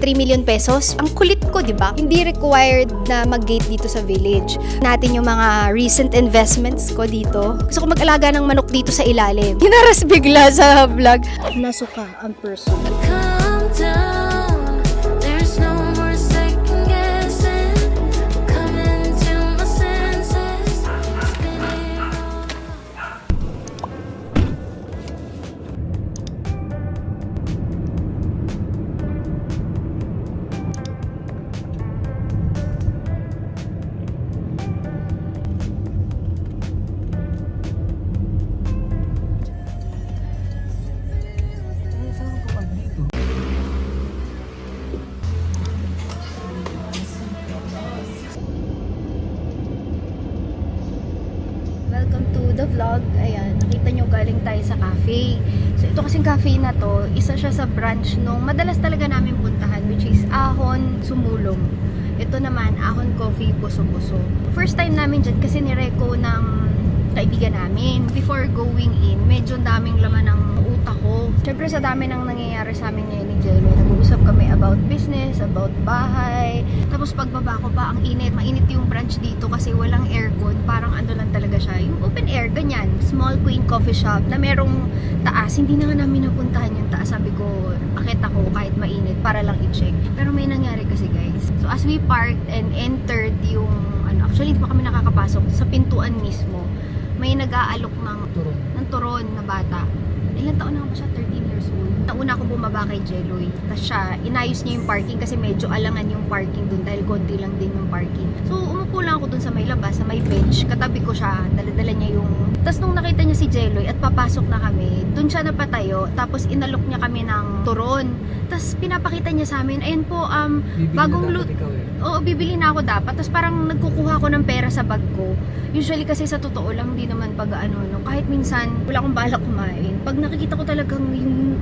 3 million pesos. Ang kulit ko, di ba? Hindi required na mag-gate dito sa village. Natin yung mga recent investments ko dito. Gusto ko mag-alaga ng manok dito sa ilalim. Hinaras bigla sa vlog. Nasuka ang person. Calm down. There's no more second guessing. Coming to my senses. Spinning all. Welcome to the vlog. Ayan, nakita nyo galing tayo sa cafe. So ito kasing cafe na to, isa siya sa branch nung madalas talaga namin puntahan, which is Ahon Sumulong. Ito naman, Ahon Coffee Puso-Puso. First time namin dyan kasi nireko ng kaibigan namin. Before going in, medyo daming laman ng utak ko. Siyempre sa dami nang nangyayari sa amin ngayon ni Jello, nag-uusap kami about business, about bahay. Tapos pagbaba ko pa, ang init. Mainit yung branch dito kasi walang aircon. Parang ano lang talaga siya. Yung open air, ganyan. Small quaint coffee shop na merong taas. Hindi na nga namin napuntahan yung taas. Sabi ko, akit ako kahit mainit para lang i-check. Pero may nangyari kasi guys. So as we parked and entered yung, actually di pa kami nakakapasok, sa pintuan mismo, may nag-aalok ng turon na bata. Ilang taon na ba siya? 13 years old. Nauna ako bumaba kay Jeloy. Tapos siya, inayos niya yung parking kasi medyo alangan yung parking dun dahil konti lang din yung parking. So, umupo lang ako dun sa may labas, sa may bench. Katabi ko siya, dala-dala niya yung... Tapos nung nakita niya si Jeloy at papasok na kami, dun siya napatayo. Tapos inalok niya kami ng turon. Tapos pinapakita niya sa amin, ayun po, bagong loot. Oo, bibili na ako dapat. Tapos parang nagkukuha ako ng pera sa bag ko. Usually kasi sa totoo lang, hindi naman pag no, kahit minsan wala akong balak kumain. Pag nakikita ko talagang yung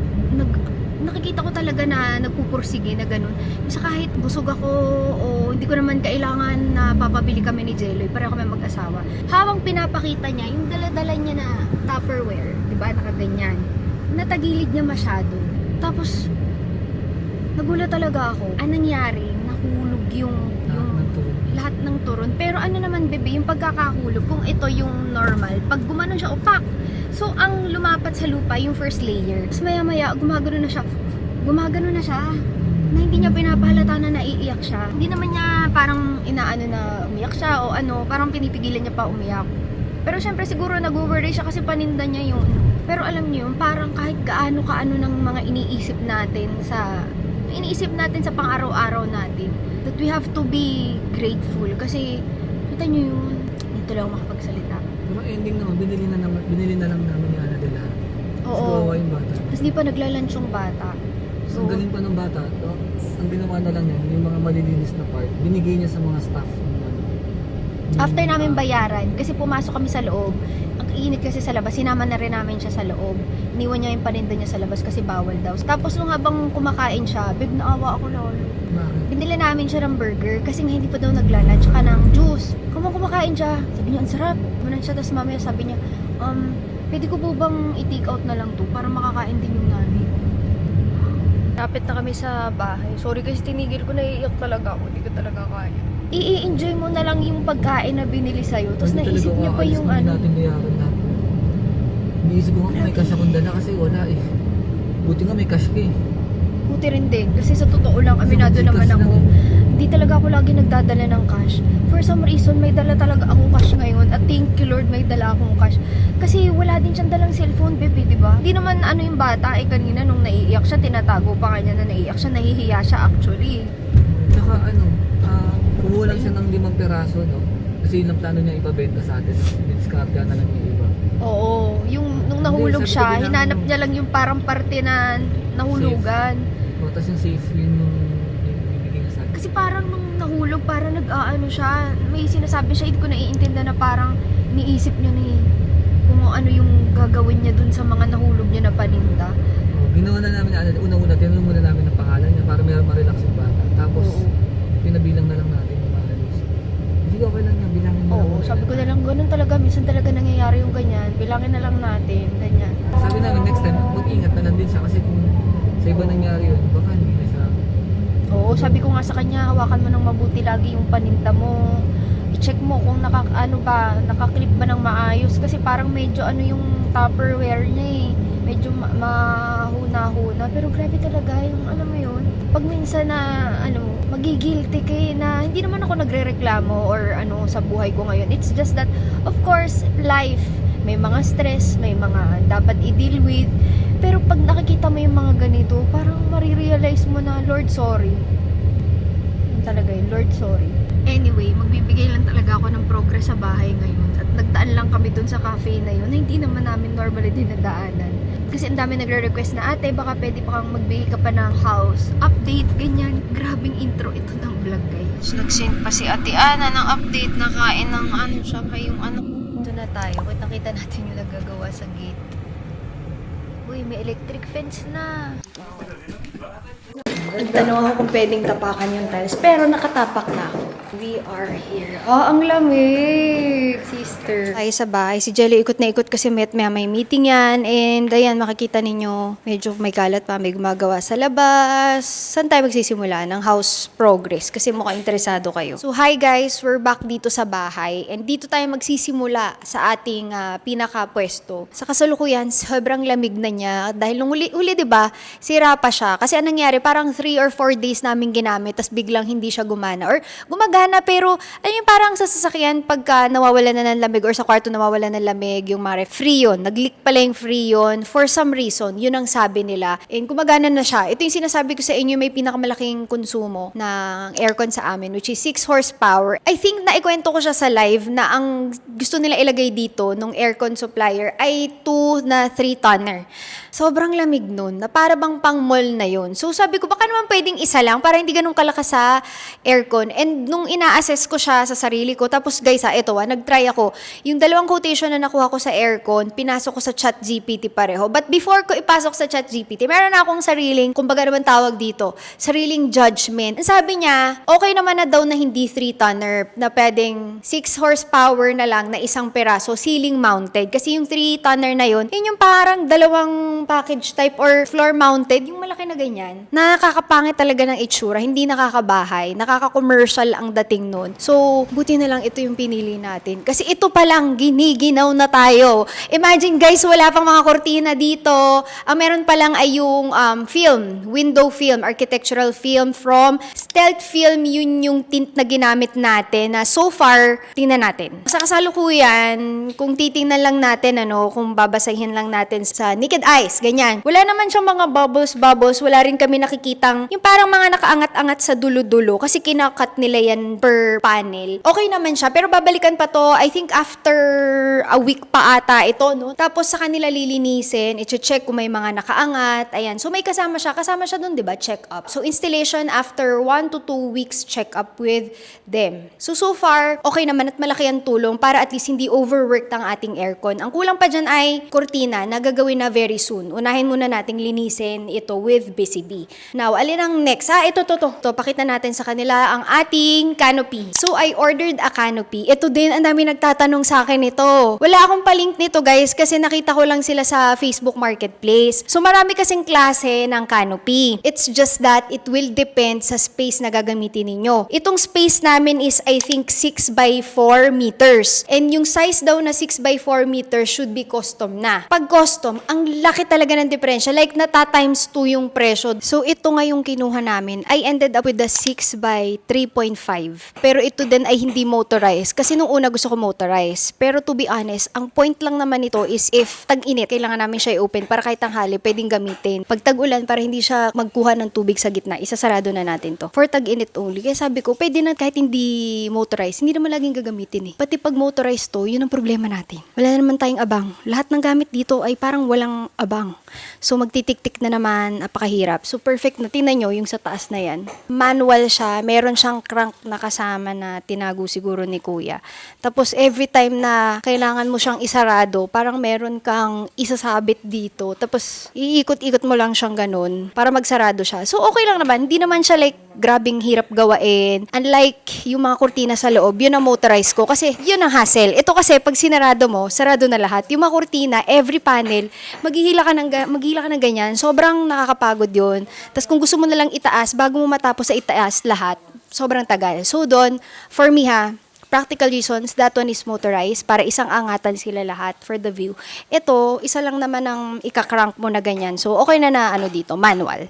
nakikita ko talaga na nagpupursige na ganun. Kasi kahit busog ako o hindi ko naman kailangan na papabili kami ni Jeloy, pareho kami mag-asawa. Habang pinapakita niya, yung dala-dala niya na Tupperware, di ba, nakaganyan. Natagilid niya masyado. Tapos nagulat talaga ako. Anong nangyari? Nahulog yung lahat ng turon. Pero ano naman bebe, yung pagkakahulog, kung ito yung normal, pag gumanon siya, opak! So, ang lumapat sa lupa, yung first layer. Tapos maya-maya, gumagano na siya. Na hindi niya pinapahalata na naiiyak siya. Hindi naman niya parang inaano na umiyak siya o ano, parang pinipigilan niya pa umiyak. Pero syempre siguro nag-worry siya kasi paninda niya yun. Pero alam niyo yun, parang kahit kaano-kaano ng mga iniisip natin sa pang-araw-araw natin, that we have to be grateful kasi kita nyo yun, dito lang ako makapagsalita. Pero ending naman, binili na lang namin yung Ana de la. Oo. Kawawa yung bata. Tapos di pa naglalunch yung bata. So, ang galing pa ng bata, to, ang ginawa na lang niya, yung mga malilinis na part, binigay niya sa mga staff. After namin bayaran, kasi pumasok kami sa loob, ang init kasi sa labas, sinama na rin namin siya sa loob. Iniwan niya yung paninda niya sa labas kasi bawal daw. Tapos nung habang kumakain siya, babe, naawa ako lolo. Bakit? Binili namin siya ng burger kasi nga hindi pa daw naglalunch, tsaka ng juice. Kumakain siya, sabi niya, ang sarap. Manan siya, tapos mamaya sabi niya, pwede ko po bang i-take out na lang to para makakain din yung nanay ko. Lapit na kami sa bahay. Sorry kasi tinigil ko, naiiyak talaga ako. Hindi ko talaga kaya. I-enjoy mo na lang yung pagkain na binili sa'yo. Tapos naisip niya pa yung Hindi ano. natin bayaran natin. Iniisip ko nga kung may cash akong dala kasi wala eh. Buti nga may cash ka eh. Buti rin din. Kasi sa totoo lang, aminado Kasi naman cash ako. lang Hindi talaga ako lagi nagdadala ng cash. For some reason, may dala talaga akong cash ngayon. At thank you Lord, may dala akong cash. Kasi wala din siyang dalang cellphone, baby, di ba? Hindi naman ano yung bata, eh kanina nung naiiyak siya, tinatago pa kanya na naiiyak siya, nahihiya siya actually. Tsaka ano, kumuha lang siya ng 5 peraso, no? Kasi yun ang plano niya ipabenta sa atin. Discard na lang yung iba. Oo, yung nung nahulog Hindi, sabi ko siya, din hinanap ano, niya lang yung parang parte na nahulugan. O, tapos yung safe yun yung bibigay niya sa atin. Kasi parang nung nahulog, parang nag-aano siya, may sinasabi siya, hindi ko naiintindihan na parang niisip niya ni kung ano yung gagawin niya dun sa mga nahulog niya na paninda. O, ginawa na namin, unang-una, tinanong muna namin ang pangalan niya para may ma-relax yung bata. Tapos, Oo. pinabilang na lang natin yung mga release. Hindi ko okay lang yan, bilangin mo Oo, sabi ko na lang, ganun talaga, minsan talaga nangyayari yung ganyan, bilangin na lang natin, ganyan. Sabi namin next time, mag-ingat na lang din siya kasi kung sa iba nangyari yun, baka hindi na siya Oo, sabi ko nga sa kanya, hawakan mo ng mabuti lagi yung paninda mo. I-check mo kung nakaklip ba ng maayos. Kasi parang medyo yung Tupperware niya eh. Medyo mahuna-huna. Pero grabe talaga yung alam mo yun. Pag minsan na magigilty kay na hindi naman ako nagrereklamo or sa buhay ko ngayon. It's just that, of course, life. May mga stress, may mga dapat i-deal with. Pero pag nakikita mo yung mga ganito, parang marirealize mo na, Lord, sorry. Yun talaga yun, Lord, sorry. Anyway, magbibigay lang talaga ako ng progress sa bahay ngayon. At nagdaan lang kami dun sa cafe na yun na hindi naman namin normally dinadaanan. Kasi ang dami nagre-request na, ate, baka pwede pa kang magbigay ka pa ng house update, ganyan. Grabing intro ito ng vlog, guys. Nag-send pa si Ate Ana ng update na kain ng siya kayong Ito na tayo. Kita natin yung nagagawa sa gate. Uy, may electric fence na. Nagtanong ako kung pwedeng tapakan yung tiles, pero nakatapak na ako. We are here. Ang lamig, sister. Tayo sa bahay. Si Jelly ikot na ikot kasi may meeting yan. And ayan, makikita ninyo, medyo may kalat pa, may gumagawa sa labas. Saan tayo magsisimula? Ng house progress. Kasi mukhang interesado kayo. So, hi guys, we're back dito sa bahay. And dito tayo magsisimula sa ating pinaka-pwesto. Sa kasalukuyan, sobrang lamig na niya. Dahil nung uli, diba, sira pa siya. Kasi anong nangyari, parang 3 or 4 days namin ginamit, tas biglang hindi siya gumana. Or gumagana, pero parang sa sasakyan, pagka nawawala na ng lamig or sa kwarto nawawala ng lamig, yung mare, freon. Nag-leak pala yung freon. For some reason, yun ang sabi nila. And gumagana na siya. Ito yung sinasabi ko sa inyo, may pinakamalaking konsumo ng aircon sa amin, which is 6 horsepower. I think naikwento ko siya sa live na ang gusto nila ilagay dito nung aircon supplier ay 2 na 3 tonner. Sobrang lamig nun, na para bang pang mall na yun. So sabi ko, baka naman pwedeng isa lang para hindi ganun kalakas sa aircon. And nung ina-assess ko siya sa sarili ko, tapos guys nag-try ako. Yung 2 quotation na nakuha ko sa aircon, pinasok ko sa ChatGPT pareho. But before ko ipasok sa ChatGPT, meron na akong sariling, kumbaga naman tawag dito, sariling judgment. Ang sabi niya, okay naman na daw na hindi 3 tonner, na pwedeng 6 horsepower na lang na isang peraso, ceiling mounted. Kasi yung 3 tonner na yun yung parang 2 package type or floor mounted, yung malaki na ganyan. Nakakapangit talaga ng itsura, hindi nakakabahay, nakaka-commercial ang dating nun. So, buti na lang ito yung pinili natin. Kasi ito pa lang, giniginaw na tayo. Imagine guys, wala pang mga kortina dito. Ang meron pa lang ay yung film, window film, architectural film from Stealth Film, yun yung tint na ginamit natin na so far, tingnan natin. Sa kasalukuyan, kung titingnan lang natin, kung babasahin lang natin sa naked eyes, ganyan. Wala naman siyang mga bubbles. Wala rin kami nakikitang yung parang mga nakaangat-angat sa dulo-dulo kasi kinakat nila yan per panel. Okay naman siya, pero babalikan pa to, I think after a week pa ata ito, no? Tapos sa kanila lilinisin, i-check kung may mga nakaangat, ayan. So may kasama siya dun, di ba? Check up. So installation after 1 to 2 weeks check up with them. So far, okay naman at malaki ang tulong para at least hindi overworked ang ating aircon. Ang kulang pa dyan ay kurtina na gagawin na very soon. Unahin muna nating linisin ito with BCB. Now, alin ang next? Ito. Pakita natin sa kanila ang ating canopy. So, I ordered a canopy. Ito din, ang dami nagtatanong sa akin ito. Wala akong palink nito guys kasi nakita ko lang sila sa Facebook Marketplace. So, marami kasing klase ng canopy. It's just that it will depend sa space na gagamitin ninyo. Itong space namin is I think 6 by 4 meters. And yung size daw na 6 by 4 meters should be custom na. Pag custom, ang laki talaga ng diferensya. Like, times 2 yung presyo. So, ito nga yung kinuha namin. I ended up with the 6 by 3.5. Pero ito din ay hindi motorized. Kasi nung una gusto ko motorized. Pero to be honest, ang point lang naman nito is if tag-init, kailangan namin siya i-open para kahit tanghali, pwedeng gamitin. Pag tag-ulan, para hindi siya magkuha ng tubig sa gitna, isasarado na natin to. For tag-init only. Kaya sabi ko, pwede na kahit hindi motorized. Hindi naman laging gagamitin eh. Pati pag motorized to, yun ang problema natin. Wala naman tayong abang. Lahat ng gamit dito ay parang walang abang. So, magtitik-tik na naman, napakahirap. So, perfect na. Tingnan nyo yung sa taas na yan. Manual siya. Meron siyang crank na nakasama na tinago siguro ni Kuya. Tapos every time na kailangan mo siyang isarado, parang meron kang isasabit dito. Tapos iikot-ikot mo lang siyang ganun para magsarado siya. So okay lang naman, hindi naman siya like grabing hirap gawain. Unlike yung mga kurtina sa loob, yun ang motorize ko kasi yun ang hassle. Ito kasi pag sinarado mo, sarado na lahat. Yung mga kurtina, every panel, maghihila ka ng ganyan. Sobrang nakakapagod yun. Tapos kung gusto mo na lang itaas, bago mo matapos sa itaas lahat, sobrang tagal. So doon, for me practical reasons, that one is motorized para isang angatan sila lahat for the view. Ito, isa lang naman ang ikakrank mo na ganyan. So okay na ano dito, manual.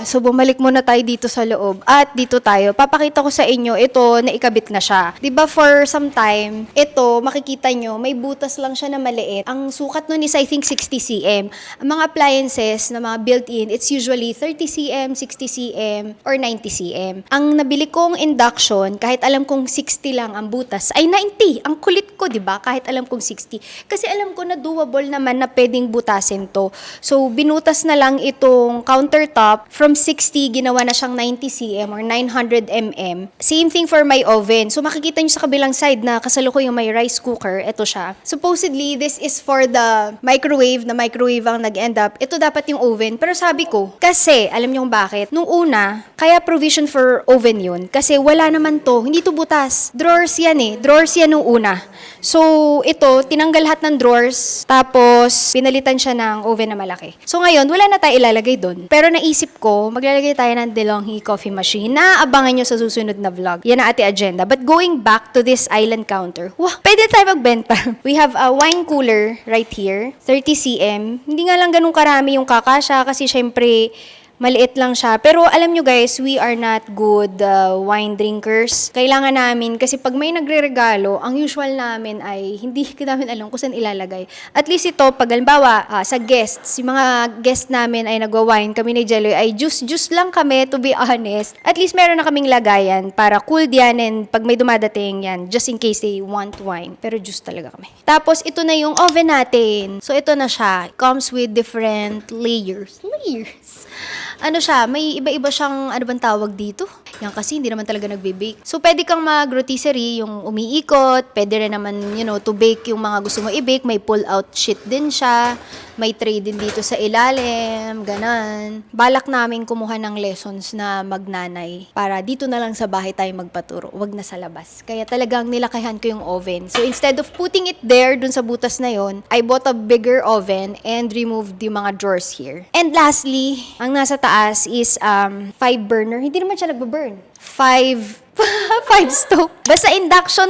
So, bumalik muna tayo dito sa loob. At dito tayo. Papakita ko sa inyo, ito, naikabit na siya. Diba for some time, ito, makikita nyo, may butas lang siya na maliit. Ang sukat nun is, I think, 60 cm. Ang mga appliances na mga built-in, it's usually 30 cm, 60 cm, or 90 cm. Ang nabili kong induction, kahit alam kong 60 lang ang butas, ay 90. Ang kulit ko, diba? Kahit alam kong 60. Kasi alam ko na doable naman na pwedeng butasin to. So, binutas na lang itong countertop from 60, ginawa na siyang 90 cm or 900 mm. Same thing for my oven. So, makikita nyo sa kabilang side na kasalukuyang may rice cooker. Ito siya. Supposedly, this is for the microwave, na microwave ang nag-end up. Ito dapat yung oven. Pero sabi ko, kasi, alam nyo kung bakit? Nung una, kaya provision for oven yun. Kasi wala naman to. Hindi to butas. Drawers yan eh. Drawers yan nung una. So, ito, tinanggal lahat ng drawers. Tapos, pinalitan siya ng oven na malaki. So, ngayon, wala na tayo ilalagay doon. Pero naisip ko, maglalagay tayo ng DeLonghi coffee machine na abangan nyo sa susunod na vlog. Yan ang ating agenda. But going back to this island counter, wow, pwede tayo magbenta. We have a wine cooler right here, 30 cm. Hindi nga lang ganun karami yung kakasya kasi syempre, maliit lang siya. Pero alam nyo guys, we are not good wine drinkers. Kailangan namin, kasi pag may nagre-regalo, ang usual namin ay hindi namin alam kung saan ilalagay. At least ito, pag halimbawa, sa guests, yung mga guest namin ay nagwa-wine, kami ni Jello ay juice lang kami, to be honest. At least meron na kaming lagayan para cool yan and pag may dumadating yan, just in case they want wine. Pero juice talaga kami. Tapos ito na yung oven natin. So ito na siya. It comes with different layers. Ano siya, may iba-iba siyang, ano bang tawag dito? Yan kasi, hindi naman talaga nagbe-bake. So, pwede kang mag-rotisserie, yung umiikot, pwede rin naman, to bake yung mga gusto mo i-bake, may pull-out sheet din siya, may tray din dito sa ilalim, ganon. Balak namin kumuha ng lessons na magnanay, para dito na lang sa bahay tayo magpaturo, wag na sa labas. Kaya talagang nilakayan ko yung oven. So, instead of putting it there, dun sa butas na yon, I bought a bigger oven and removed yung mga drawers here. And lastly, ang nasa taas is 5 burner. Hindi naman siya nagbe-burn. 5 stove. Basta induction,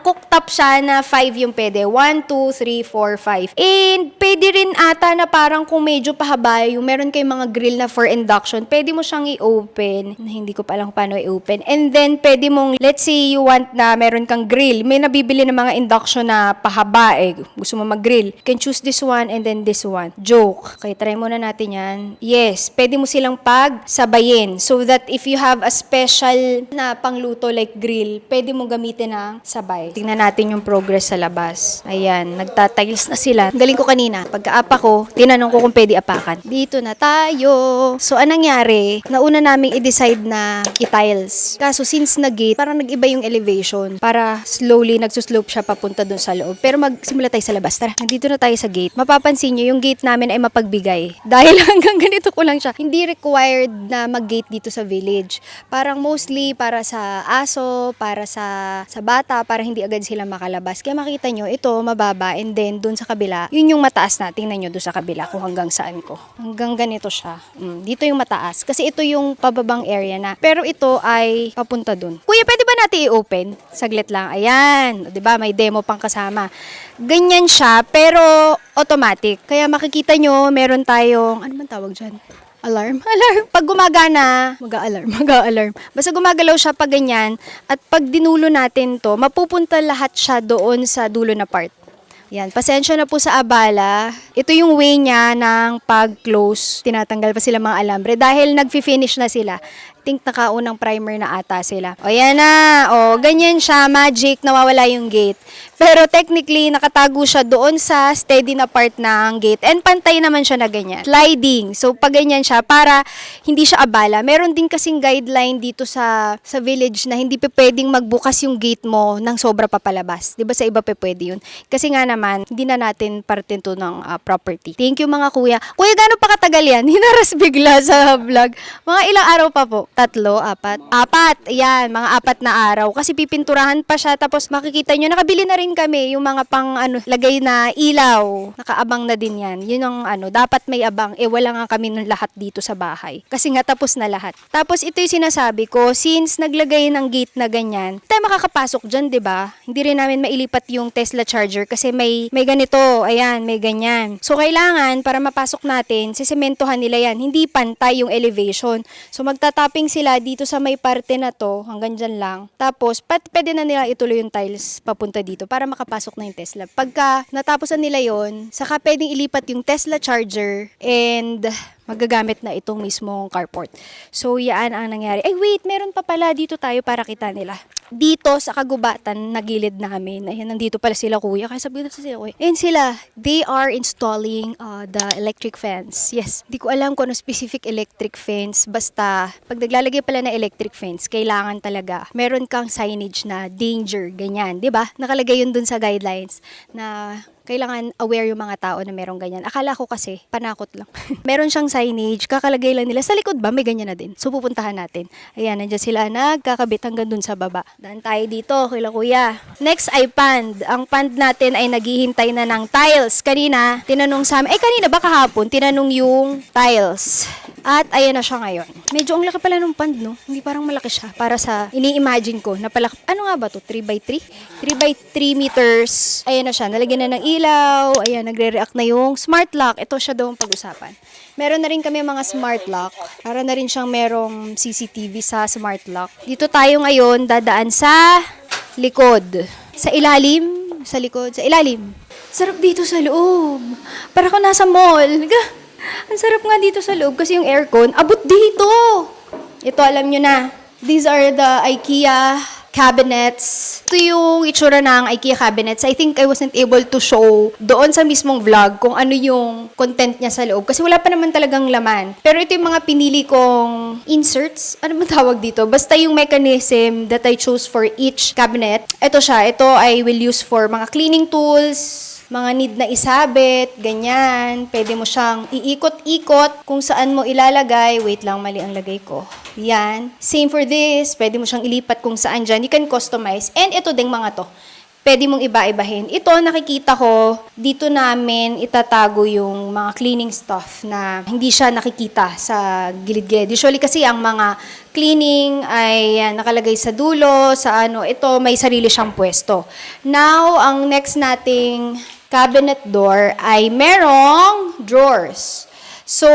cooktop siya na 5 yung pwede. 1, 2, 3, 4, 5. And pwede rin ata na parang kung medyo pahaba, yung meron kayong mga grill na for induction, pwede mo siyang i-open. Hindi ko pa alam kung paano i-open. And then, pwede mong, let's say you want na meron kang grill. May nabibili ng mga induction na pahaba gusto mo mag-grill. You can choose this one and then this one. Joke. Okay, try muna natin yan. Yes, pwede mo silang pagsabayin. So that if you have a special na pangluto like grill, pwede mo gamitin ng sabay. Tingnan natin yung progress sa labas. Ayan, nagtatiles na sila. Galing ko kanina. Pagka-apa ko, tinanong ko kung pwede apakan. Dito na tayo. So, anong nangyari? Nauna naming i-decide na i-tiles. Kaso, since nag-gate, parang nag-iba yung elevation. Para slowly, nagsuslope siya papunta dun sa loob. Pero magsimula tayo sa labas. Tara, nandito na tayo sa gate. Mapapansin nyo, yung gate namin ay mapagbigay. Dahil hanggang ganito ko lang siya. Hindi required na mag-gate dito sa village. Parang mostly para sa aso, para sa bata, para hindi agad sila makalabas. Kaya makita nyo, ito mababa and then dun sa kabila, yun yung mataas na. Tingnan nyo dun sa kabila kung hanggang saan ko. Hanggang ganito siya. Dito yung mataas. Kasi ito yung pababang area na. Pero ito ay papunta dun. Kuya, pwede ba natin i-open? Saglit lang. Ayan. O, diba? May demo pang kasama. Ganyan siya, pero automatic. Kaya makikita nyo, meron tayong, ano man tawag dyan? Alarm. Pag gumagana, mag-a-alarm. Basta gumagalaw siya pag ganyan, at pag dinulo natin to, mapupunta lahat siya doon sa dulo na part. Yan, pasensya na po sa abala. Ito yung way niya ng pag-close. Tinatanggal pa sila mga alambre dahil nag-finish na sila. I think nakaunang primer na ata sila. O yan na. O, ganyan siya. Magic. Nawawala yung gate. Pero technically, nakatago siya doon sa steady na part ng gate. And pantay naman siya na ganyan. Sliding. So, pag ganyan siya, para hindi siya abala. Meron din kasing guideline dito sa village na hindi pa pwedeng magbukas yung gate mo ng sobra papalabas. Di ba sa iba pa pwede yun? Kasi nga naman, hindi na natin parte to ng property. Thank you mga kuya. Kuya, gano'n pa katagal yan? Hinaras bigla sa vlog. Mga ilang araw pa po? 3, 4? 4. Ayan, mga 4 na araw. Kasi pipinturahan pa siya. Tapos makikita nyo, nakabili na rin kami yung mga pang lagay na ilaw. Nakaabang na din yan. Yun ang dapat may abang. Wala nga kami nun lahat dito sa bahay. Kasi nga tapos na lahat. Tapos ito yung sinasabi ko, since naglagay ng gate na ganyan, tayo makakapasok dyan, di ba? Hindi rin namin mailipat yung Tesla charger kasi may ganito. Ayan, may ganyan. So kailangan, para mapasok natin, sisementohan nila yan. Hindi pantay yung elevation. So magtatapping sila dito sa may parte na to, hanggang dyan lang. Tapos, pwede na nila ituloy yung tiles papunta dito para makapasok na yung Tesla. Pagka natapos na nila yon, saka pwedeng ilipat yung Tesla charger and magagamit na itong mismong carport. So, yan ang nangyari. Ay, wait, meron pa pala dito tayo para kita nila. Dito sa kagubatan na gilid namin, ayan, nandito pala sila kuya. Kaya sabihin na sila kuya. Ayan sila, they are installing the electric fence. Yes, di ko alam kung ano specific electric fence. Basta, pag naglalagay pala na electric fence, kailangan talaga meron kang signage na danger, ganyan. Di ba? Nakalagay yun dun sa guidelines na kailangan aware yung mga tao na merong ganyan. Akala ko kasi, panakot lang. Meron siyang signage, kakalagay lang nila. Sa likod ba, may ganyan na din. So, pupuntahan natin. Ayan, nandiyan sila nagkakabit hanggang dun sa baba. Daan tayo dito, kila kuya. Next ay pand. Ang pand natin ay naghihintay na ng tiles. Kanina, tinanong sa amin, kanina ba kahapon, tinanong yung tiles. At ayan na siya ngayon. Medyo ang laki pala ng pand, no? Hindi parang malaki siya. Para sa, ini-imagine ko, na palaki. Ano nga ba to? 3x3? 3x3 meters. Ayan na siya. Nalagyan na ng ilaw. Ayan, nagre-react na yung smart lock. Ito siya daw ang pag-usapan. Meron na rin kami mga smart lock. Para na rin siyang merong CCTV sa smart lock. Dito tayo ngayon dadaan sa likod. Sa ilalim. Sa likod. Sa ilalim. Sarap dito sa loob. Para ko nasa mall. Ang sarap nga dito sa loob kasi yung aircon, abot dito. Ito, alam nyo na. These are the IKEA cabinets. Ito yung itsura ng IKEA cabinets. I think I wasn't able to show doon sa mismong vlog kung ano yung content niya sa loob. Kasi wala pa naman talagang laman. Pero ito yung mga pinili kong inserts. Ano ba tawag dito? Basta yung mechanism that I chose for each cabinet. Ito siya. Ito I will use for mga cleaning tools, mga need na isabit, ganyan. Pwede mo siyang iikot-ikot kung saan mo ilalagay. Wait lang, mali ang lagay ko. Yan. Same for this. Pwede mo siyang ilipat kung saan dyan. You can customize. And ito ding mga to. Pwede mong iba-ibahin. Ito, nakikita ko, dito namin itatago yung mga cleaning stuff na hindi siya nakikita sa gilid-gilid. Usually kasi ang mga cleaning ay nakalagay sa dulo, sa ano. Ito, may sarili siyang pwesto. Now, ang next nating cabinet door ay merong drawers. So,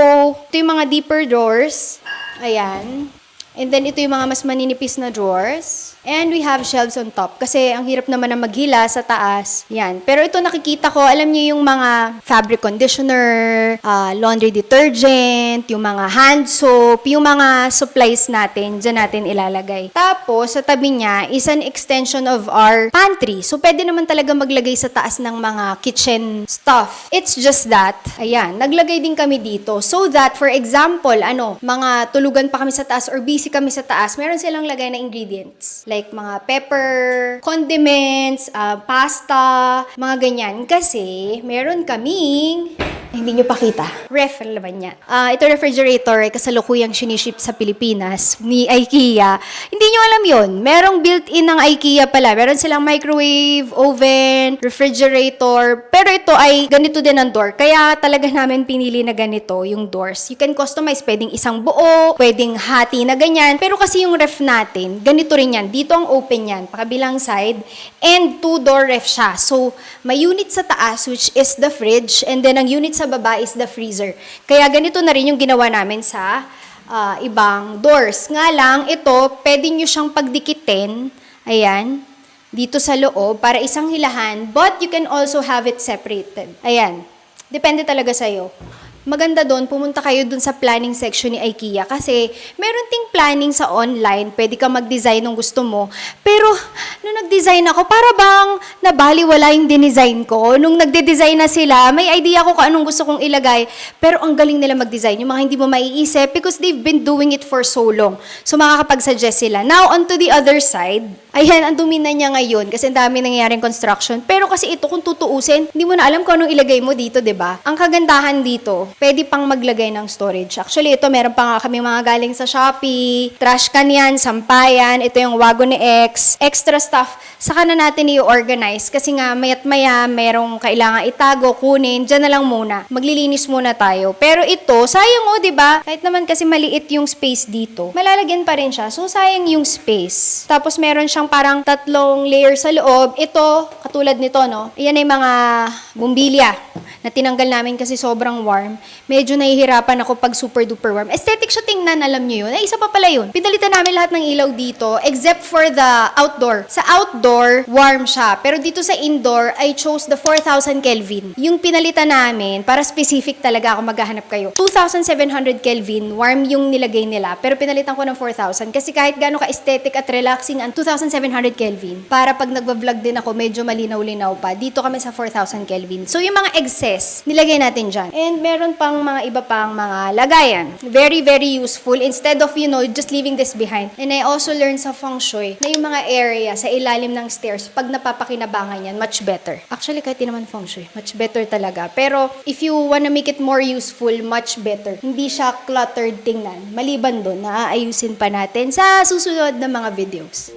ito yung mga deeper drawers. Ayan. And then, ito yung mga mas maninipis na drawers. And we have shelves on top. Kasi ang hirap naman na maghila sa taas. Yan. Pero ito nakikita ko, alam niyo yung mga fabric conditioner, laundry detergent, yung mga hand soap, yung mga supplies natin, dyan natin ilalagay. Tapos, sa tabi niya is an extension of our pantry. So, pwede naman talaga maglagay sa taas ng mga kitchen stuff. It's just that, ayan, naglagay din kami dito. So that, for example, mga tulugan pa kami sa taas or busy kami sa taas, meron silang lagay na ingredients. Like mga pepper, condiments, pasta, mga ganyan. Kasi meron kaming, hindi nyo pakita, ref naman niya. Ito refrigerator ay kasalukuyang siniship sa Pilipinas ni IKEA. Hindi nyo alam yun. Merong built-in ng IKEA pala. Meron silang microwave, oven, refrigerator. Pero ito ay ganito din ang door. Kaya talaga namin pinili na ganito yung doors. You can customize. Pwedeng isang buo, pwedeng hati na ganyan. Pero kasi yung ref natin, ganito rin yan. Dito ang open yan, pakabilang side. And 2-door ref siya. So, may unit sa taas, which is the fridge. And then, ang unit sa baba is the freezer. Kaya ganito na rin yung ginawa namin sa ibang doors. Nga lang, ito, pwede nyo siyang pagdikitin. Ayan. dito sa loob para isang hilahan, but you can also have it separated. Ayan. Depende talaga sa'yo. Maganda doon, pumunta kayo doon sa planning section ni IKEA kasi meron ting planning sa online, pwede ka mag-design ng gusto mo. Pero, nung nag-design ako, para bang nabaliwala yung dinesign ko. Nung nagde-design na sila, may idea ko kung anong gusto kong ilagay. Pero ang galing nila mag-design, yung mga hindi mo maiisip because they've been doing it for so long. So, makakapag-suggest sila. Now, on to the other side, ayan, ang dumi na niya ngayon kasi ang dami nangyayaring construction. Pero kasi ito, kung tutuusin, hindi mo na alam kung anong ilagay mo dito, 'di ba? Ang kagandahan dito, pwede pang maglagay ng storage. Actually, ito, meron pa nga kami mga galing sa Shopee, trash can yan, sampayan, ito yung wagon ni X, extra stuff. Saka na natin i-organize kasi nga mayat maya, merong kailangan itago, kunin, dyan na lang muna. Maglilinis muna tayo. Pero ito, sayang 'di ba? Kahit naman kasi maliit yung space dito, malalagyan pa rin siya. So, sayang yung space. Tapos, meron siyang parang 3 layer sa loob. Ito, katulad nito, no? Iyan ay mga bumbilya na tinanggal namin kasi sobrang warm. Medyo nahihirapan ako pag super duper warm. Aesthetic siya tingnan, alam nyo yun. Ay, isa pa pala yun. Pinalitan namin lahat ng ilaw dito except for the outdoor. Sa outdoor, warm siya. Pero dito sa indoor, I chose the 4,000 Kelvin. Yung pinalitan namin, para specific talaga ako maghahanap kayo. 2,700 Kelvin, warm yung nilagay nila. Pero pinalitan ko ng 4,000 kasi kahit gaano ka-aesthetic at relaxing ang 2,700 Kelvin, para pag nagbablog din ako, medyo malinaw-linaw pa. Dito kami sa 4,000 Kelvin. So, yung mga excess, nilagay natin dyan. And meron pang mga iba pang mga lagayan. Very, very useful. Instead of, just leaving this behind. And I also learned sa feng shui na yung mga area sa ilalim ng stairs, pag napapakinabangan yan, much better. Actually, kahit di naman feng shui, much better talaga. Pero, if you wanna make it more useful, much better. Hindi siya cluttered tingnan. Maliban doon, naaayusin pa natin sa susunod na mga videos.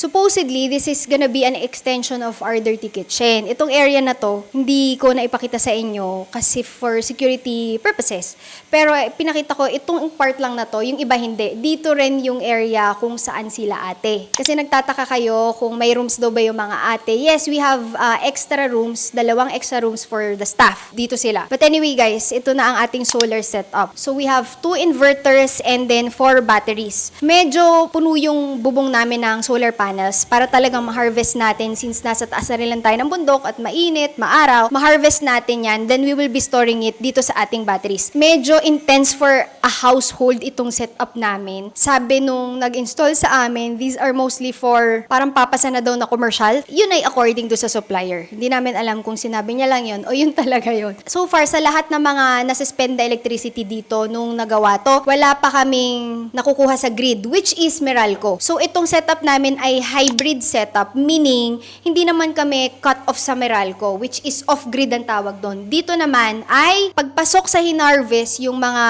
Supposedly, this is gonna be an extension of our dirty kitchen. Itong area na to, hindi ko na ipakita sa inyo kasi for security purposes. Pero pinakita ko, itong part lang na to, yung iba hindi. Dito rin yung area kung saan sila ate. Kasi nagtataka kayo kung may rooms daw ba yung mga ate. Yes, we have extra rooms, 2 extra rooms for the staff. Dito sila. But anyway guys, ito na ang ating solar setup. So we have 2 inverters and then 4 batteries. Medyo puno yung bubong namin ng solar panels para talagang ma-harvest natin since nasa taas na rin lang tayo ng bundok at mainit, maaraw, ma-harvest natin yan, then we will be storing it dito sa ating batteries. Medyo intense for a household itong setup namin. Sabi nung nag-install sa amin, these are mostly for parang papasa na daw na commercial. Yun ay according to sa supplier. Hindi namin alam kung sinabi niya lang yun o yun talaga yun. So far, sa lahat ng mga nasuspend na electricity dito nung nagawa to, wala pa kaming nakukuha sa grid, which is Meralco. So itong setup namin ay hybrid setup, meaning hindi naman kami cut off sa Meralco, which is off-grid ang tawag doon. Dito naman ay pagpasok sa hinarvest yung mga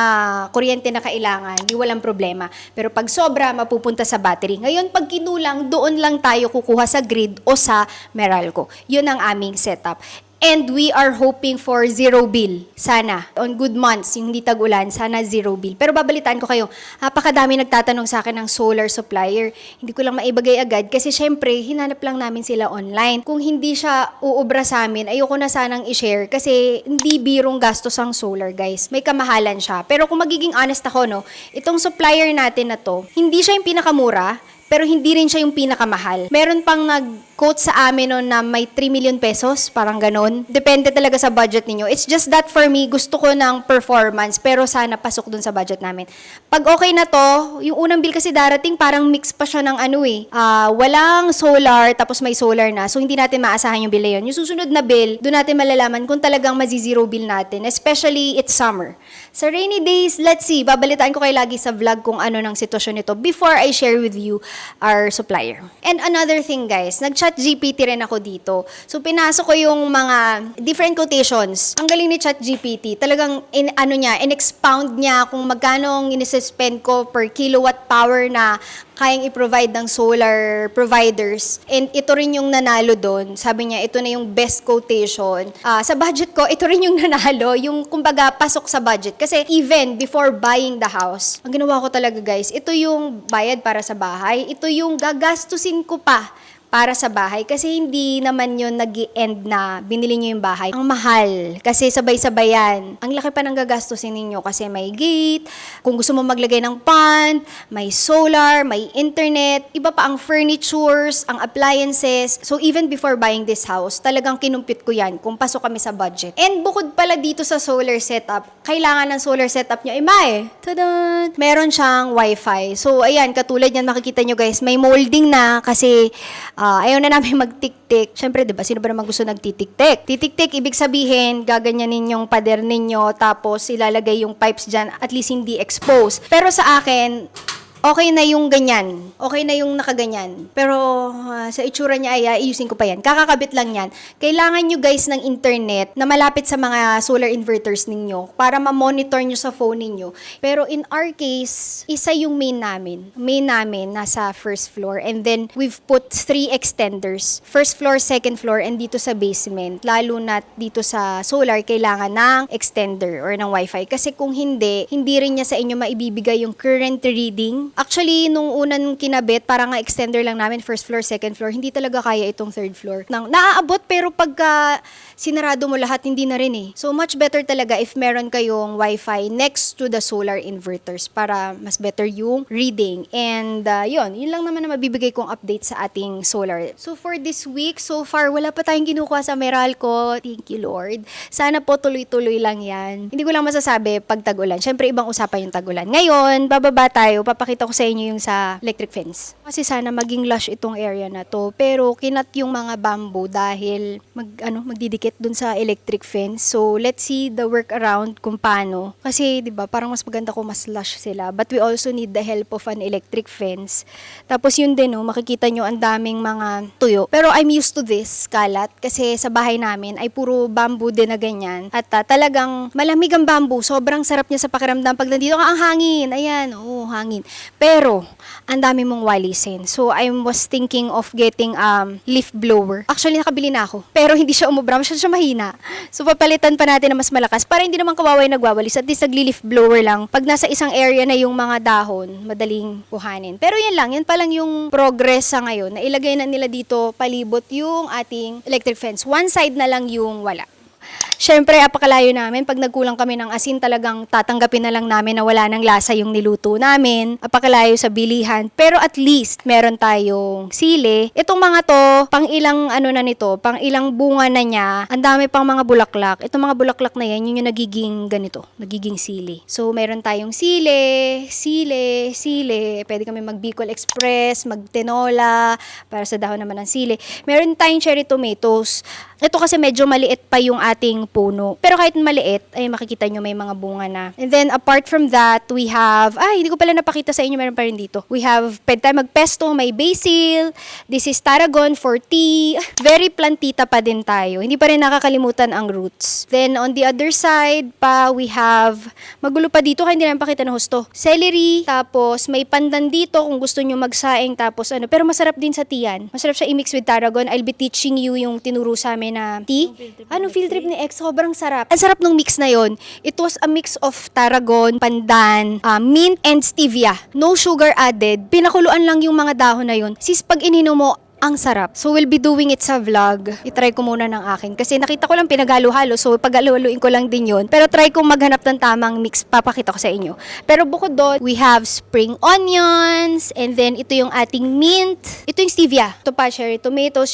kuryente na kailangan, di walang problema. Pero pag sobra, mapupunta sa battery. Ngayon, pag kinulang, doon lang tayo kukuha sa grid o sa Meralco. Yun ang aming setup. And we are hoping for zero bill. Sana. On good months, yung hindi tag-ulan, sana zero bill. Pero babalitaan ko kayo, napakadami nagtatanong sa akin ng solar supplier. Hindi ko lang maibagay agad kasi syempre, hinanap lang namin sila online. Kung hindi siya uubra sa amin, ayoko na sanang i-share kasi hindi birong gastos ang solar, guys. May kamahalan siya. Pero kung magiging honest ako, no, itong supplier natin na to, hindi siya yung pinakamura, pero hindi rin siya yung pinakamahal. Meron pang nag-quote sa amin noon na may 3 million pesos, parang ganon. Depende talaga sa budget ninyo. It's just that for me, gusto ko ng performance, pero sana pasok dun sa budget namin. Pag okay na to, yung unang bill kasi darating, parang mix pa siya ng walang solar, tapos may solar na. So, hindi natin maasahan yung bill na yun. Yung susunod na bill, doon natin malalaman kung talagang mazi-zero bill natin. Especially, it's summer. Sa rainy days, let's see, babalitaan ko kayo lagi sa vlog kung ano ng sitwasyon nito before I share with you our supplier. And another thing guys, nag-chat GPT rin ako dito. So pinasok ko yung mga different quotations. Ang galing ni chat GPT, talagang in-expound niya kung magkano ang in-spend ko per kilowatt power na kayang i-provide ng solar providers. And ito rin yung nanalo doon. Sabi niya, ito na yung best quotation. Sa budget ko, ito rin yung nanalo, yung kumbaga pasok sa budget. Kasi even before buying the house, ang ginawa ko talaga guys, ito yung bayad para sa bahay, ito yung gagastusin ko pa para sa bahay. Kasi hindi naman yun nag-end na binili nyo yung bahay. Ang mahal. Kasi sabay-sabay yan. Ang laki pa ng gagastusin ninyo kasi may gate, kung gusto mo maglagay ng pond, may solar, may internet, iba pa ang furnitures, ang appliances. So even before buying this house, talagang kinumpit ko yan kung pasok kami sa budget. And bukod pala dito sa solar setup, kailangan ng solar setup niya, tada! Meron siyang wifi. So ayan, katulad yan, makikita nyo guys, may molding na kasi ayaw na namin magtik-tik. Siyempre, di ba, sino ba naman gusto nagtitik-tik? Titik-tik, ibig sabihin, gaganyanin yung pader ninyo, tapos ilalagay yung pipes dyan, at least hindi exposed. Pero sa akin, okay na yung ganyan. Okay na yung nakaganyan. Pero sa itsura niya ay iusin ko pa yan. Kakakabit lang yan. Kailangan nyo guys ng internet na malapit sa mga solar inverters ninyo para ma-monitor nyo sa phone ninyo. Pero in our case, isa yung main namin. Main namin nasa first floor. And then we've put 3 extenders. First floor, second floor, and dito sa basement. Lalo na dito sa solar, kailangan ng extender or ng wifi. Kasi kung hindi rin niya sa inyo maibibigay yung current reading. Actually, nung unang kinabit, parang nga extender lang namin, first floor, second floor, hindi talaga kaya itong third floor. Naaabot, pero pagka sinarado mo lahat, hindi na rin eh. So, much better talaga if meron kayong wifi next to the solar inverters para mas better yung reading. And yun lang naman na mabibigay kong update sa ating solar. So, for this week, so far, wala pa tayong kinukuha sa Meralco. Thank you, Lord. Sana po tuloy-tuloy lang yan. Hindi ko lang masasabi pag tag-ulan. Siyempre, ibang usapan yung tag-ulan. Ngayon, bababa tayo, papakita ko sa inyo yung sa electric fence. Kasi sana maging lush itong area na to. Pero kinat yung mga bamboo dahil magdidikit dun sa electric fence. So let's see the workaround kung paano. Kasi 'di ba, parang mas maganda kung mas lush sila. But we also need the help of an electric fence. Tapos yun din, makikita nyo ang daming mga tuyo. Pero I'm used to this kalat kasi sa bahay namin ay puro bamboo din na ganyan. At talagang malamig ang bamboo. Sobrang sarap niya sa pakiramdam pag nandito ka, ang hangin. Ayan, hangin. Pero, ang dami mong walisin. So, I was thinking of getting leaf blower. Actually, nakabili na ako. Pero hindi siya umubra. Masyado siya mahina. So, papalitan pa natin na mas malakas para hindi naman kawawa yung nagwawalis. At least, nagli-leaf blower lang. Pag nasa isang area na yung mga dahon, madaling kuhanin. Pero yan lang. Yan pa lang yung progress sa ngayon. Nailagay na nila dito palibot yung ating electric fence. One side na lang yung wala. Siyempre, apakalayo namin. Pag nagkulang kami ng asin, talagang tatanggapin na lang namin na wala ng lasa yung niluto namin. Apakalayo sa bilihan. Pero at least, meron tayong sili. Itong mga to, pang ilang pang ilang bunga na niya, ang dami pang mga bulaklak. Itong mga bulaklak na yan, yun yung nagiging ganito, nagiging sili. So, meron tayong sili. Pwede kami mag-Bicol Express, mag-tinola, para sa dahon naman ng sili. Meron tayong cherry tomatoes. Ito kasi medyo maliit pa yung ating puno. Pero kahit maliit, ay makikita nyo may mga bunga na. And then, apart from that, we have, hindi ko pala napakita sa inyo, meron pa rin dito. We have, pwede tayo magpesto, may basil. This is tarragon for tea. Very plantita pa din tayo. Hindi pa rin nakakalimutan ang roots. Then, on the other side pa, we have, magulo pa dito, kaya hindi namin pakita ng husto. Celery, tapos may pandan dito kung gusto nyo magsaing, tapos pero masarap din sa tiyan. Masarap siya i-mix with tarragon. I'll be teaching you yung tinuro sa amin na tea. Field trip ni X, sobrang sarap. Ang sarap ng mix na yon. It was a mix of tarragon, pandan, mint, and stevia. No sugar added. Pinakuluan lang yung mga dahon na yon. Sis, pag ininom mo, ang sarap. So, we'll be doing it sa vlog. I-try ko muna ng akin. Kasi nakita ko lang pinaghalo-halo. So, pag-halo-haloin ko lang din yun. Pero try kong maghanap ng tamang mix. Papakita ko sa inyo. Pero bukod doon, we have spring onions. And then, ito yung ating mint. Ito yung stevia. Ito pa, cherry tomatoes.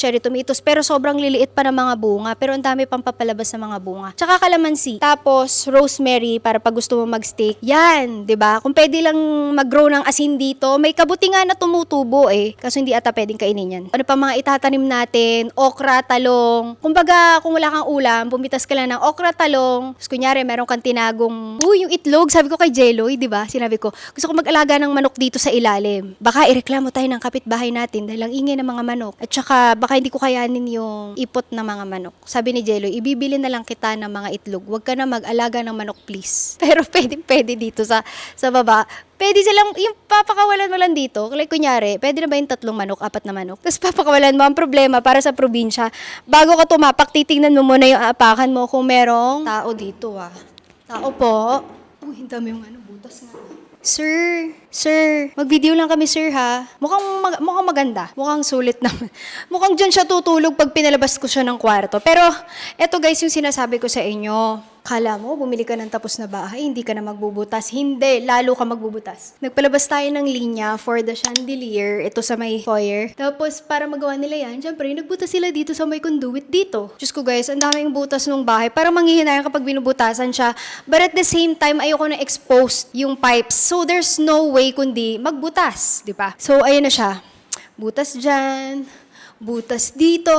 Pero sobrang liliit pa ng mga bunga. Pero ang dami pang papalabas ng mga bunga. Tsaka kalamansi. Tapos, rosemary para pag gusto mo mag-steak. Yan, 'di ba? Kung pwede lang mag-grow ng asin dito, may kabuti nga na tumutubo eh. Kaso hindi ata pwedeng kainin yan. Ano pa mga itatanim natin, okra, talong. Kumbaga, kung wala kang ulam, pumitas ka lang ng okra, talong. Tapos kunyari, meron kang tinagong, yung itlog, sabi ko kay Jeloy, di ba? Sinabi ko, gusto ko mag-alaga ng manok dito sa ilalim. Baka ireklamo tayo ng kapitbahay natin dahil ang ingay ng mga manok. At saka, baka hindi ko kayanin yung ipot ng mga manok. Sabi ni Jeloy, ibibili na lang kita ng mga itlog. Huwag ka na mag-alaga ng manok, please. Pero pwede dito sa baba. Pwede silang, yung papakawalan mo lang dito, like kunyari, pwede na ba yung 3 manok, 4 na manok? Tapos papakawalan mo, ang problema para sa probinsya, bago ka tumapak, titingnan mo muna yung aapakan mo kung merong tao dito Tao po. Uy, ang dami yung butas nga. Sir, mag-video lang kami sir ha. Mukhang maganda. Mukhang sulit naman. Mukhang dyan siya tutulog pag pinalabas ko siya ng kwarto. Pero, eto guys yung sinasabi ko sa inyo. Kala mo, bumili ka ng tapos na bahay, hindi ka na magbubutas. Hindi, lalo ka magbubutas. Nagpalabas tayo ng linya for the chandelier, ito sa may foyer. Tapos, para magawa nila yan, syempre, nagbutas sila dito sa may conduit dito. Diyos ko guys, ang daming butas ng bahay. Parang manghihinayan kapag binubutasan siya. But at the same time, ayoko na exposed yung pipes. So, there's no way kundi magbutas, di ba? So, ayun na siya. Butas dyan. Butas dito,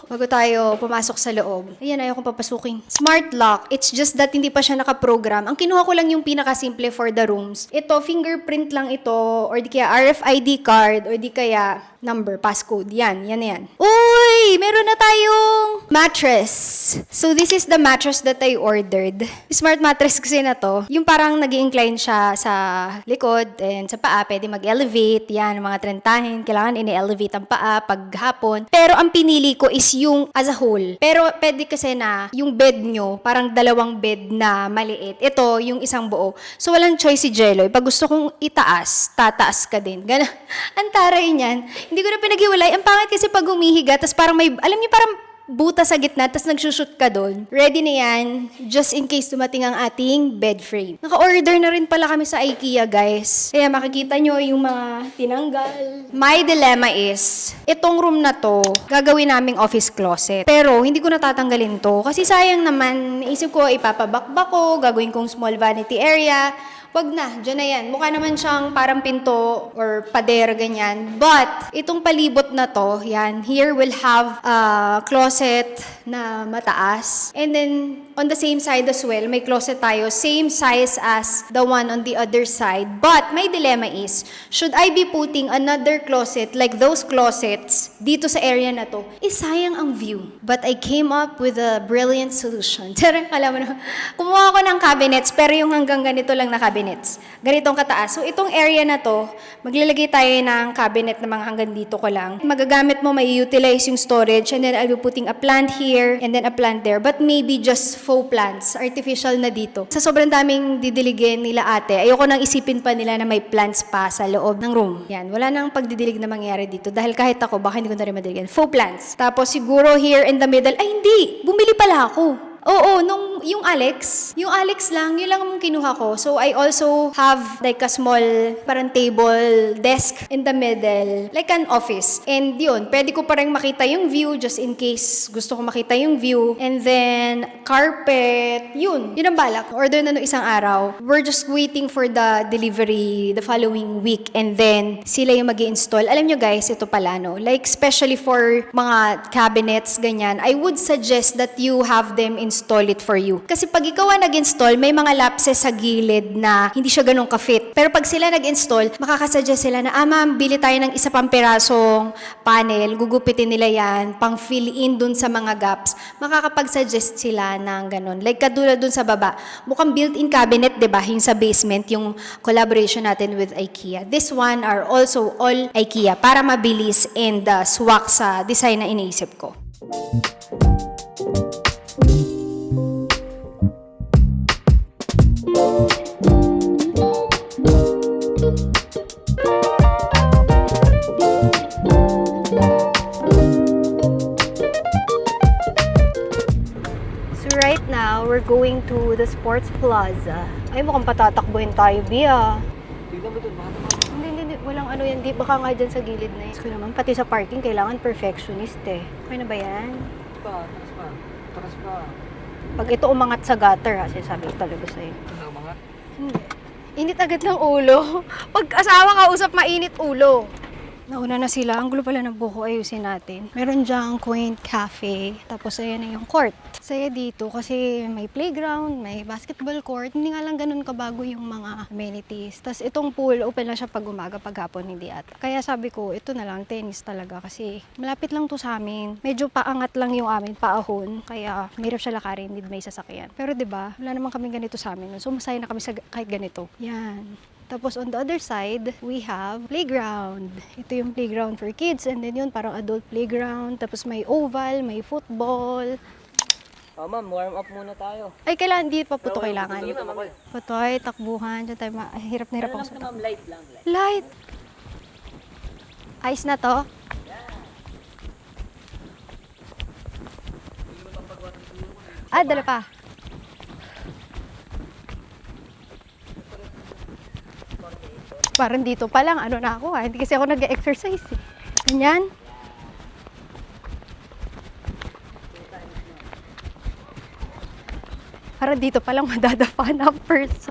bago tayo pumasok sa loob. Ayan, ayaw kong papasukin. Smart lock. It's just that hindi pa siya nakaprogram. Ang kinuha ko lang yung pinakasimple for the rooms. Ito, fingerprint lang ito, or di kaya RFID card, or di kaya number, passcode. Yan. Uy! Meron na tayong mattress. So, this is the mattress that I ordered. Smart mattress kasi na to. Yung parang nag-incline siya sa likod and sa paa, pwede mag-elevate. Yan, mga trentahin. Kailangan ini-elevate ang paa pag hapon. Pero ang pinili ko is yung as a whole. Pero pwede kasi na yung bed nyo, parang 2 bed na maliit. Ito, yung isang buo. So, walang choice si Jello. Pag gusto kong itaas, tataas ka din. Gana. Ang taray niyan. Hindi ko na pinaghiwalay. Ang pangit kasi pag humihiga, tas parang may, alam niyo, parang buta sa gitna, tas nagsushoot ka doon. Ready na yan, just in case dumating ang ating bed frame. Naka-order na rin pala kami sa IKEA, guys. Kaya makikita nyo yung mga tinanggal. My dilemma is, itong room na to, gagawin naming office closet. Pero, hindi ko natatanggalin to. Kasi sayang naman, isip ko, ipapabakbak ko, gagawin kong small vanity area. Wag na, dyan na yan. Mukha naman siyang parang pinto or pader, ganyan. But, itong palibot na to, yan, here will have a closet na mataas. And then, on the same side as well, may closet tayo, same size as the one on the other side. But, my dilemma is, should I be putting another closet, like those closets, dito sa area na to? Sayang ang view. But I came up with a brilliant solution. Tara, alam mo na, kumuha ako ng cabinets, pero yung hanggang ganito lang na cabinets. Ganitong kataas. So, itong area na to, maglalagay tayo ng cabinet na mga hanggang dito ko lang. Magagamit mo, may utilize yung storage, and then I'll be putting a plant here, and then a plant there. But maybe just faux plants, artificial na dito. Sa sobrang daming didiligin nila ate, ayoko nang isipin pa nila na may plants pa sa loob ng room. Yan, wala nang pagdidilig na mangyari dito. Dahil kahit ako, baka hindi ko na rin madiligan. Faux plants. Tapos siguro here in the middle, ay hindi, bumili pala ako. Oo, yung Alex lang, yun lang ang kinuha ko. So, I also have like a small parang table, desk in the middle, like an office. And yun, pwede ko pa rin makita yung view just in case gusto ko makita yung view. And then, carpet, yun ang balak. Order na no isang araw. We're just waiting for the delivery the following week. And then, sila yung mag-i-install. Alam nyo guys, ito pala no, like especially for mga cabinets, ganyan, I would suggest that you have them install it for you. Kasi pag ikaw ang nag-install, may mga lapses sa gilid na hindi siya ganun ka-fit. Pero pag sila nag-install, makakasuggest sila na, ma'am, bili tayo ng isa pang pirasong panel, gugupitin nila yan, pang fill in dun sa mga gaps. Makakapag-suggest sila ng ganun. Like katulad dun sa baba, mukhang built-in cabinet, diba? Yung sa basement, yung collaboration natin with IKEA. This one are also all IKEA para mabilis and swak sa design na iniisip ko. Right now, we're going to the Sports Plaza. Ay, mukhang patatakbuhin tayo, Bia. Tignan mo dun, baka Hindi, walang ano yan. Di, baka nga dyan sa gilid na yan. Ko naman, pati sa parking, kailangan perfectionist eh. Okay na ba yan? takas pa. Pag ito umangat sa gutter, ha, sinasabi ko talaga sa'yo. Ano, mga? Hindi. Init agad ng ulo. Pag asawa ka usap, mainit ulo. Nauna na sila. Ang gulo pala ng buko. Ayusin natin. Meron dyang quaint cafe. Tapos ayan na yung court. Saya dito kasi may playground, may basketball court. Hindi nga lang ganun kabago yung mga amenities. Tapos itong pool, open lang siya pag umaga, pag hapon hindi ata. Kaya sabi ko, ito na lang, tennis talaga. Kasi malapit lang to sa amin. Medyo paangat lang yung amin, paahon. Kaya mahirap siya lakarin, hindi may sasakyan. Pero 'di ba wala naman kami ganito sa amin. So masaya na kami sa kahit ganito. Yan. Tapos on the other side, we have playground. Ito yung playground for kids and then yun parang adult playground. Tapos may oval, may football. Oh, ma'am, warm up muna tayo. Ay, kailangan, di pa po ito kailangan. Sige, ma'am. Putoy, takbuhan. Diyan tayo, hirap na hirap Ano ako lang sa to, ma'am, light lang. Light. light. Ayos na to? Dala pa. Parang dito pa lang, ano na ako Hindi kasi ako nag-exercise eh. Ganyan. Parang dito pa lang madadapa na ang person.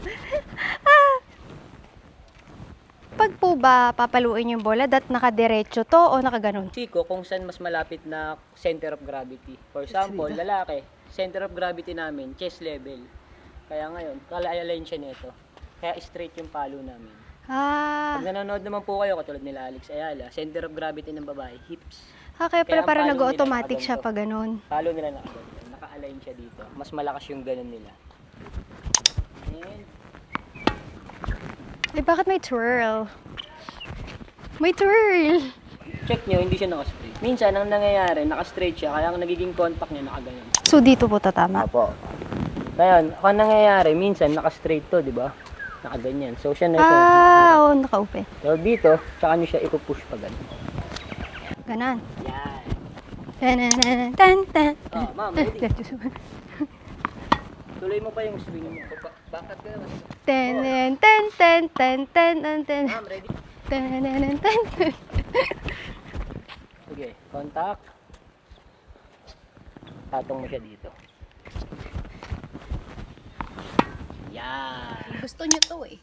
Pag po ba papaluin yung bola, nakadiretso to o nakaganon? Chico, kung saan mas malapit na center of gravity. For example, lalaki, center of gravity namin, chest level. Kaya ngayon, kala-align siya nito. Kaya straight yung palo namin. Pag nanonood naman po kayo, katulad nila Alex Ayala, center of gravity ng babae, hips. Kaya pala ang parang palo nila nag-automatic siya nakaganto. pag ganun. Palo nila naka-align siya dito. Mas malakas yung ganun nila. And, Eh, bakit may twirl? May twirl! check nyo, hindi siya naka-straight. Minsan, ang nangyayari, naka-straight siya, kaya ang nagiging contact niya, nakaganon. So, dito po tatama? Apo. Ngayon, ang nangyayari, minsan, naka-straight to, di ba? Nakaganyan. So, siya na siya. Oo, nakaupe. So, dito, tsaka nyo siya ipupush pa ganun. Ganon. Yan. Tan-tan-tan-tan. Oh, ma'am, ready? Tuloy mo pa yung swing mo. Bakit ka naman? Tan-tan-tan-tan-tan-tan. Ma'am, ready? Tan-tan-tan-tan. Sige, contact. Tatong mo siya dito. Yan. Gusto nyo to eh.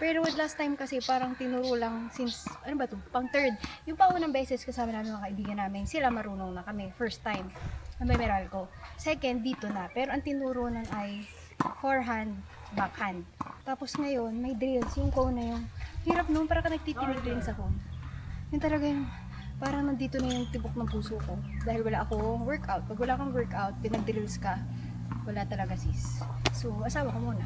Pero with last time kasi parang tinuro lang since, ano ba to? Pang third. Yung paunang beses kasama namin mga kaibigan namin, sila marunong na kami. First time na may Meralco. Second, dito na. Pero ang tinuro nun ay forehand, backhand. Tapos ngayon, may drills. Yung cone na yung, hirap nung para ka nagtitinig din sa cone. Yung talaga yung, parang nandito na yung tibok ng puso ko. Dahil wala akong workout. Pag wala kang workout, pinag-drills ka, wala talaga sis. So, asawa ko muna.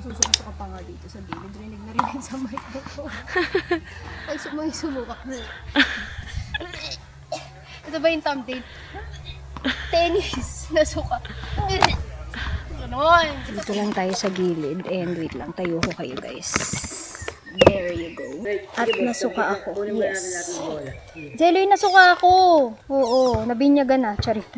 Susuka ka pa nga dito sa gilid. Rinig na rinig sa mic ko. Pag sumukak mo. Ito ba yung thumbtail? Tennis. Nasuka. Ganon. Dito lang tayo sa gilid. And wait lang. Tayo ko kayo guys. There you go. At nasuka ako. Yes. Jelly, nasuka ako. Oo. Nabinyagan na. Charit.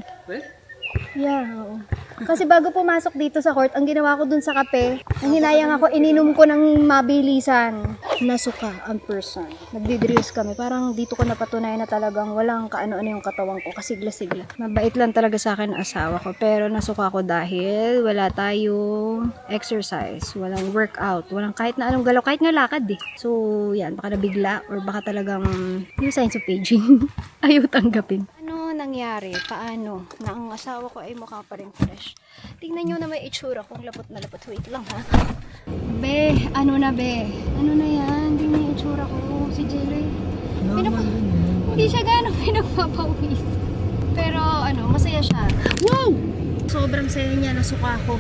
Yeah, oo. Kasi bago pumasok dito sa court, ang ginawa ko dun sa kape, ang hinayang ako, ininom ko ng mabilisan. Nasuka ang person. Nagdidrills kami. Parang dito ko napatunayan na talagang walang kaano-ano yung katawan ko. Kasigla-sigla. Mabait lang talaga sa akin ang asawa ko. Pero nasuka ko dahil wala tayong exercise. Walang workout. Walang kahit na anong galaw. Kahit nga lakad eh. So, yan. Baka nabigla or baka talagang yung signs of aging. Ayaw tanggapin. Ano nangyari? Paano? Na ang asawa ko ay mukha pa rin fresh. Tingnan nyo na may itsura kung lapot na lapot. Wait lang ha. Be, ano na be? Ano na yan? Tingnan yung itsura ko. Si Jelly. Hindi siya gano'ng pinagpapawis. Pero ano, masaya siya. Wow! Sobrang saya niya. Nasuka ako.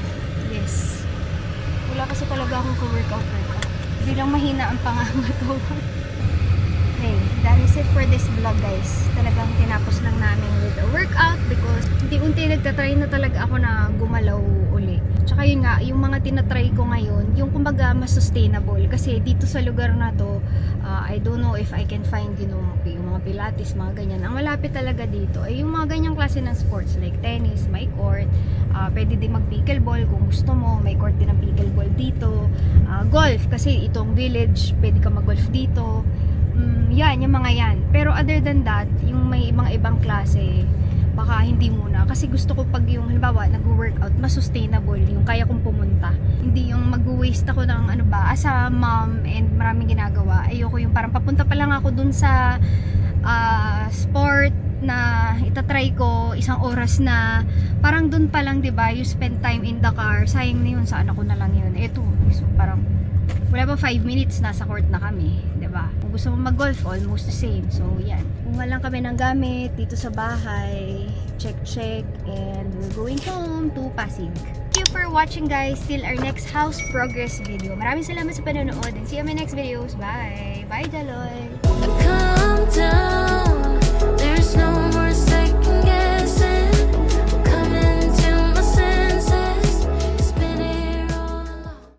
Yes. Wala kasi talaga akong ka-workout. Bilang mahina ang pangangatawan. Okay, that is it for this vlog guys. Talagang tinapos lang namin with a workout because unti-unti nagtatry na talaga ako na gumalaw uli. Tsaka yun nga, yung mga tinatry ko ngayon, yung kumbaga mas sustainable. Kasi dito sa lugar na to, I don't know if I can find yung mga pilates, mga ganyan. Ang malapit talaga dito ay yung mga ganyang klase ng sports like tennis, may court. Pwede din mag-pickleball kung gusto mo. May court din ng pickleball dito. Golf, kasi itong village, pwede ka mag-golf dito. Yan, yung mga yan. Pero other than that, yung may mga ibang klase, baka hindi muna. Kasi gusto ko pag yung, halimbawa, nag-workout, mas sustainable. Yung kaya kong pumunta. Hindi yung mag-waste ako ng ano ba, as a mom and maraming ginagawa. Ayoko yung parang papunta pa lang ako dun sa sport na itatry ko, 1 oras na, parang dun pa lang, 'di ba, you spend time in the car, sayang na yun, sa anak ko na lang yun. Ito, so parang wala pa 5 minutes, nasa court na kami, 'di ba? Kung gusto mo mag-golf, almost the same. So, yan. Kung lang kami ng gamit dito sa bahay, check, and we're going home to Pasig. Thank you for watching, guys. Till our next house progress video. Maraming salamat sa panonood, and see you in my next videos. Bye! Bye, Daloy! Come down.